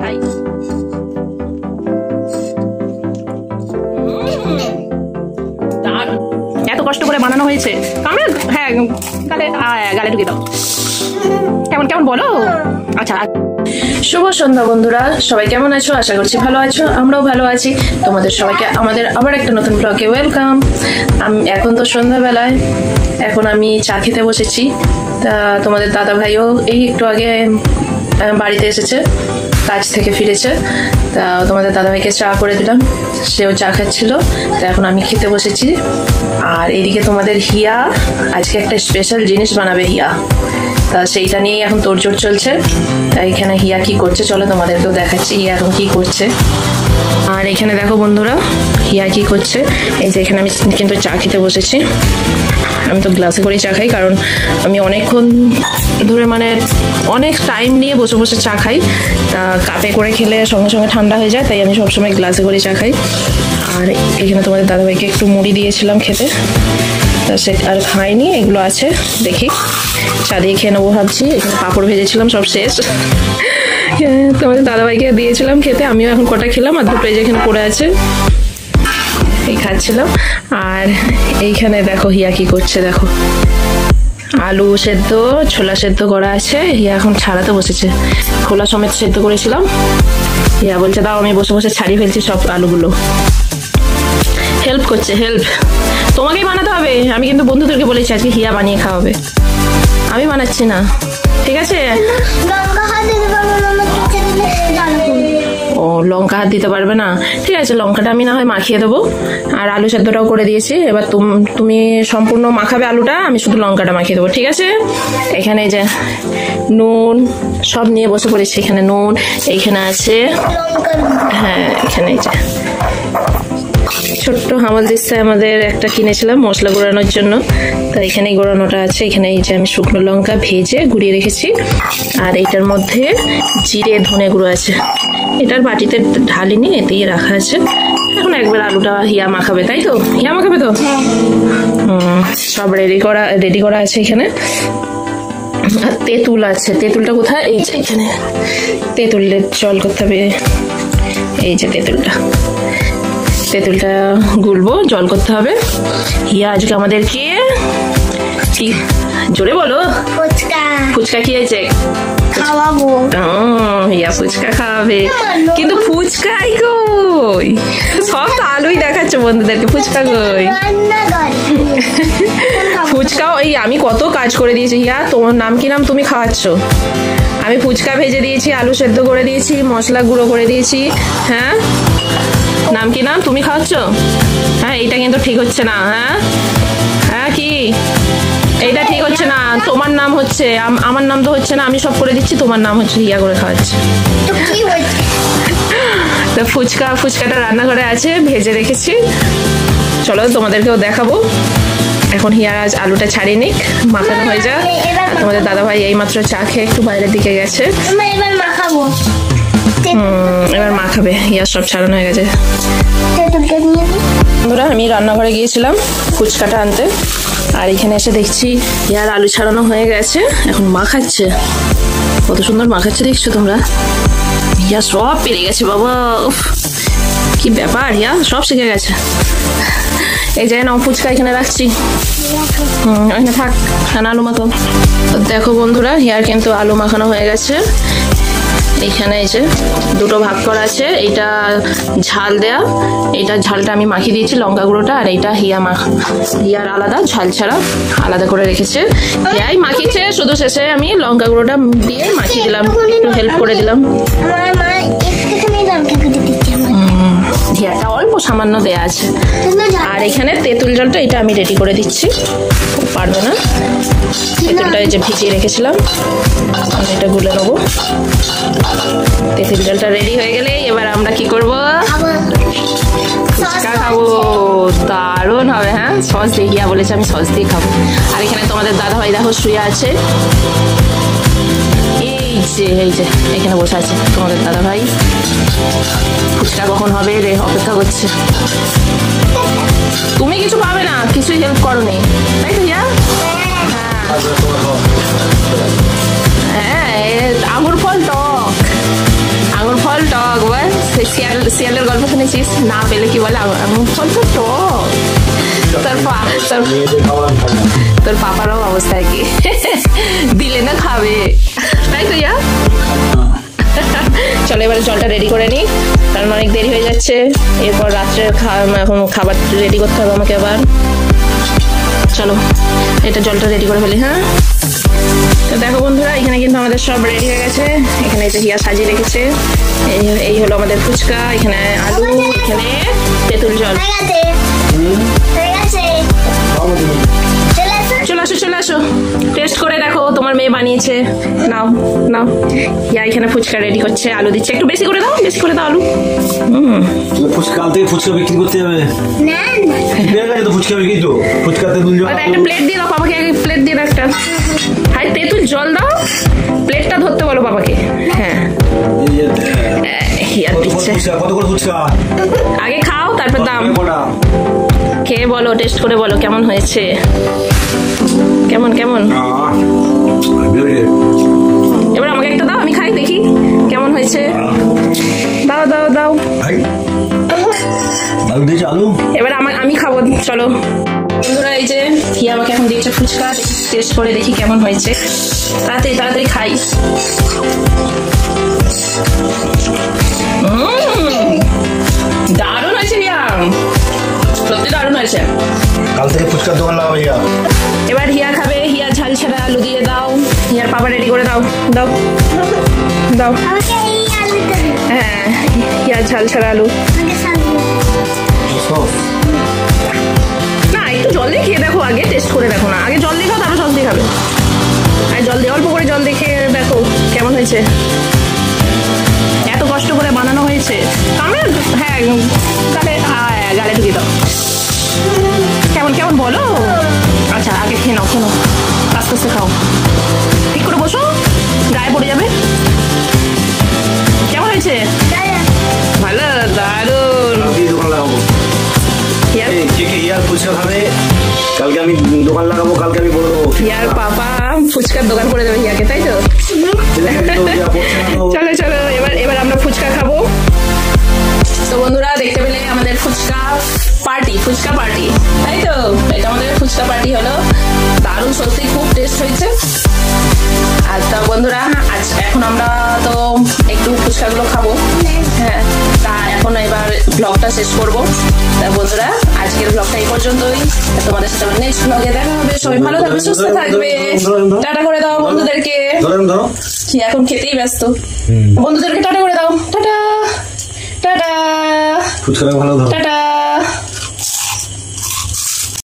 খাই। এত কষ্ট করে বানানো হয়েছে। হ্যাঁ, গালে ঢুকে দাও। কেমন কেমন বলো। আচ্ছা, শুভ সন্ধ্যা বন্ধুরা, সবাই কেমন আছো? আশা করছি ভালো আছো, আমরাও ভালো আছি। তোমাদের সবাইকে আমাদের আবার একটা নতুন ব্লগে ওয়েলকাম। এখন তো সন্ধ্যাবেলায়, এখন আমি চা খেতে বসেছি। তা তোমাদের দাদা ভাইও এই একটু আগে বাড়িতে এসেছে, কাজ থেকে ফিরেছে। তা তোমাদের দাদাভাইকে চা করে দিলাম, সেও চা খাচ্ছিল। তা এখন আমি খেতে বসেছি। আর এইদিকে তোমাদের হিয়া আজকে একটা স্পেশাল জিনিস বানাবে হিয়া, তা সেইটা নিয়েই এখন তোড়জোড় চলছে। তা এখানে হিয়া কি করছে চলো তোমাদেরকেও দেখাচ্ছি হিয়া এখন কি করছে। আর এখানে দেখো বন্ধুরা হিয়া কি করছে। এই যে এখানে আমি কিন্তু চা খেতে বসেছি। আমি তো গ্লাসে করে চা খাই, কারণ আমি অনেকক্ষণ ধরে মানে অনেক টাইম নিয়ে বসে বসে চা খাই। তা কাপে করে খেলে সঙ্গে সঙ্গে ঠান্ডা হয়ে যায়, তাই আমি সবসময় গ্লাসে করে চা খাই। আর এখানে তোমাদের দাদাভাইকে একটু মুড়ি দিয়েছিলাম খেতে, তা সে আর খাইনি, এগুলো আছে দেখি চা দিয়ে খেয়ে নেবো ভাবছি। এখানে পাঁপড় ভেজেছিলাম, সব শেষ। তোমাদের দাদাভাইকে দিয়েছিলাম খেতে, আমিও এখন কটা খেলাম, আর দুটো যেখানে পড়ে আছে এই খাচ্ছিলাম। আর এইখানে দেখো হিয়া কি করছে, দেখো আলু সেদ্ধ ছোলা সেদ্ধ করা আছে, হিয়া এখন ছাড়াতে বসেছে। খোলা সমেত সেদ্ধ করেছিলাম, হিয়া বলছে দাও আমি বসে বসে ছাড়িয়ে ফেলছি সব আলুগুলো। হেল্প করছে, হেল্প। তোমাকেই বানাতে হবে, আমি কিন্তু বন্ধুদেরকে বলেছি আজকে হিয়া বানিয়ে খাওয়াবে, আমি বানাচ্ছি না, ঠিক আছে? ও লঙ্কা হাত দিতে পারবে না, ঠিক আছে, লঙ্কাটা আমি না হয় মাখিয়ে দেবো। আর আলু সেদ্ধটাও করে দিয়েছি, এবার তুমি সম্পূর্ণ মাখাবে আলুটা, আমি শুধু লঙ্কাটা মাখিয়ে দেবো, ঠিক আছে? এখানে যে নুন সব নিয়ে বসে পড়েছি, এখানে নুন এইখানে আছে, হ্যাঁ এখানে এই যে ছোট্ট হামাল দিচ্ছে আমাদের একটা কিনেছিলাম মশলা গুঁড়ানোর জন্য, তো এখানে গুঁড়ানোটা আছে। এখানে এই যে আমি শুকনো লঙ্কা ভেজে গুঁড়িয়ে রেখেছি, আর এইটার মধ্যে জিরে ধনে গুঁড়ো আছে। এটার বাটিতে ঢালিনি, এতেই রাখা আছে। এখন একবার আলুটা হিয়া মাখাবে, তাই তো? হিয়া মাখাবে তো? সব রেডি করা আছে এখানে। আর তেঁতুল আছে, তেঁতুলটা কোথায়? এই যে এখানে তেঁতুলের জল করতে হবে, এই যে তেঁতুলটা গুলবো, জল করতে হবে। হিয়া আজকে আমাদেরকে কি জোরে বলো? ফুচকা কি হয়েছে? খাওয়াবো। হিয়া ফুচকা খাওয়াবে, কিন্তু ফুচকাই কই? সব তো আলুই দেখাচ্ছ বন্ধুদেরকে, ফুচকা কই? ফুচকাও এই আমি কত কাজ করে দিয়েছি। হিয়া তোমার নাম কি নাম? তুমি খাওয়াচ্ছ। আমি ফুচকা ভেজে দিয়েছি, আলু সেদ্ধ করে দিয়েছি, মশলা গুঁড়ো করে দিয়েছি। হ্যাঁ নাম কি নাম? তুমি খাওয়াচ্ছ। হ্যাঁ এইটা কিন্তু ঠিক হচ্ছে না। হ্যাঁ হ্যাঁ কি এইটা ঠিক হচ্ছে না, তোমার নাম হচ্ছে, আমার নাম তো হচ্ছে না। আমি সব করে দিচ্ছি, তোমার নাম হচ্ছে, হিয়া করে খাওয়াচ্ছে। তো ফুচকাটা রান্নাঘরে আছে, ভেজে রেখেছি, চলো তোমাদেরকেও দেখাবো। এখন হিয়া আজ আলুটা ছাড়িয়ে নিক, মাখানো হয়ে যাক। তোমাদের দাদাভাই এইমাত্র চা খেয়ে একটু বাইরের দিকে গেছে, এবার মাখাবে। হিয়া সব ছাড়ানো হয়ে গেছে। বন্ধুরা আমি রান্নাঘরে গিয়েছিলাম ফুচকাটা আনতে, আর এখানে এসে দেখছি হিয়ার আলু ছাড়ানো হয়ে গেছে, এখন মাখাচ্ছে। কত সুন্দর মাখাচ্ছে দেখছো তোমরা। হিয়া সব পেরে গেছে বাবা, কি ব্যাপার, হিয়া সব শিখে গেছে। এই যে নাও ফুচকা এখানে রাখছি, এখানে থাক, আলু মাখো। দেখো বন্ধুরা হিয়ার কিন্তু আলু মাখানো হয়ে গেছে। এইখানে এই যে দুটো ভাগ করা আছে, এইটা ঝাল দেয়া, এইটা ঝালটা আমি মাখিয়ে দিয়েছি লঙ্কা গুঁড়োটা, আর এইটা হিয়ার আলাদা ঝাল ছাড়া আলাদা করে রেখেছে। হিয়াই মাখিয়েছে, শুধু শেষে আমি লঙ্কা গুঁড়োটা দিয়ে মাখিয়ে দিলাম, একটু হেল্প করে দিলাম। হিয়াটা অল্প সামান্য দেয়া আছে। আর এখানে তেঁতুল জলটা এটা আমি রেডি করে দিচ্ছি, পারবে না। তেঁতুলটা এই যে ভিজিয়ে রেখেছিলাম, এটা গুলে নেবো। তেঁতুল জলটা রেডি হয়ে গেলে এবার আমরা কি করবো? ফুচকা খাবো, দারুণ হবে। হ্যাঁ সস দিয়ে, হিয়া বলেছে আমি সস দিয়ে খাবো। আর এখানে তোমাদের দাদাভাই দেখো শুয়ে আছে, এই যে এখানে বসে আছে তোমাদের দাদাভাই। ফুচকা কখন হবে রে, অপেক্ষা করছে। তুমি কিছু পাবে না, কিছুই হেল্প করো নি, তাই তো হিয়া? হ্যাঁ আঙুর ফল টক, আঙুর ফল সেই শিয়ালের গল্প শুনেছিস? না পেলে কি বলে আঙুর ফল তো টক। তোর পাপারও অবস্থা কি, দিলে না খাবে, তাই তো? ইয়া চলো এবারে জলটা রেডি করে নিই, কারণ অনেক দেরি হয়ে যাচ্ছে। এরপর রাত্রে এখন খাবার রেডি করতে হবে আমাকে আবার। চলো এটা জলটা রেডি করে ফেলি। হ্যাঁ, তো দেখো বন্ধুরা, এখানে কিন্তু আমাদের সব রেডি হয়ে গেছে। এখানে এই যে হিয়া সাজিয়ে রেখেছে। এই হলো আমাদের ফুচকা, এখানে আলু, এখানে তেঁতুল জল। চলে আসো, টেস্ট করে দেখো, তোমার মেয়ে বানিয়েছে। নাও নাও, ইয়া এখানে ফুচকা রেডি করছে, আলু দিচ্ছে। একটু বেশি করে দাও আলু। ফুচকা থেকে ফুচকা বিক্রি করতে যাবে? ফুচকা বিক্রি তো ফুচকা তেঁতুল জল। একটা প্লেট দিয়ে দাও বাবাকে, প্লেট দিয়ে দাও একটা। হাই তেঁতুল জল দাও, প্লেটটা ধরতে বলো বাবাকে। হ্যাঁ হিয়া দিচ্ছে। কত করে ফুচকা? আগে খাও তারপর দাম। খেয়ে বলো, টেস্ট করে বলো কেমন হয়েছে। কেমন এবার আমাকে একটা দাও, আমি খাই দেখি কেমন হয়েছে। দাও দাও দাও, আলু। এবার আমি খাবো। চলো বন্ধুরা, এই যে হিয়া আমাকে এখন দিয়েছে ফুচকা, টেস্ট করে দেখি কেমন হয়েছে। তাড়াতাড়ি খাই। দারুণ হয়েছে হিয়া, সত্যি দারুণ হয়েছে। কাল থেকে ফুচকার দোকান লাগাবো হিয়া। এবার হিয়া খাবে, হিয়া ঝাল ছাড়া আলু দিয়ে দাও। হিয়ার পাপা রেডি করে দাও দাও দাও। হ্যাঁ হিয়ার ঝাল ছাড়া আলু। না একটু জল দিয়ে খেয়ে দেখো, আগে টেস্ট করে দেখো না, আগে জল দিয়ে খাও তারপর সস দিয়ে খাবে। আর জল দিয়ে অল্প করে জল দিয়ে খেয়ে দেখো কেমন হয়েছে। এত কষ্ট করে বানানো হয়েছে। হ্যাঁ গালে ঢুকিয়ে দাও। কেমন বলো। আচ্ছা আগে খেয়ে নাও, আস্তে আস্তে খাও, ঠিক করে বসো, গায়ে পড়ে যাবে। কেমন হয়েছে? ভালো, দারুণ। ফুচকা খাবে, কালকে আমি দোকান লাগাবো, কালকে আমি বলে দেবো। হিয়ার পাপা ফুচকার দোকান করে দেবে হিয়াকে, তাই তো? চলো এবার আমরা ফুচকা খাবো। তো বন্ধুরা দেখতে পেলে আমাদের ফুচকা পার্টি, তাই তো? এটা আমাদের ফুচকা পার্টি হলো, দারুণ, সত্যি খুব টেস্ট হয়েছে। আর তা বন্ধুরা এখন আমরা তো একটু ফুচকাগুলো খাবো। হ্যাঁ, তা এখন এবার ব্লগটা শেষ করবো। তা বন্ধুরা আজকের ব্লগটা এই পর্যন্তই, তোমাদের সাথে নেক্সট ব্লগে দেখা হবে। সবাই ভালো থাকবে, সুস্থ থাকবে। টাটা করে দাও বন্ধুদেরকে, এখন খেতেই ব্যস্ত। বন্ধুদেরকে টাটা করে দাও। Tata tata tata.